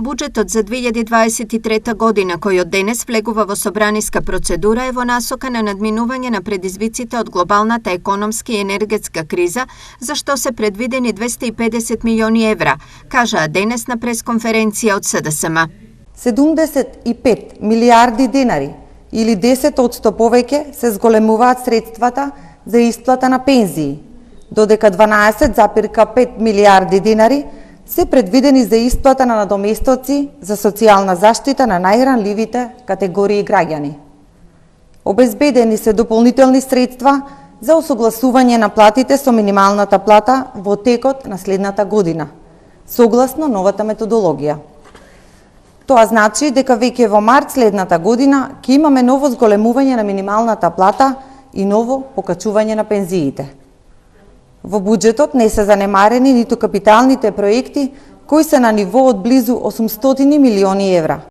Буџетот за 2023 година, кој од денес влегува во собраниска процедура, е во насока на надминување на предизвиците од глобалната економска и енергетска криза, за што се предвидени 250 милиони евра, кажаа денес на пресконференција од СДСМ. 75 милиарди денари или 10% повеќе се зголемуваат средствата за исплата на пензии, додека 12,5 милиарди денари се предвидени за исплата на надоместоци за социјална заштита на најранливите категории граѓани. Обезбедени се дополнителни средства за усогласување на платите со минималната плата во текот на следната година, согласно новата методологија. Тоа значи дека веќе во март следната година ќе имаме ново зголемување на минималната плата и ново покачување на пензиите. Во буџетот не се занемарени ниту капиталните проекти кои се на ниво од близу 800 милиони евра.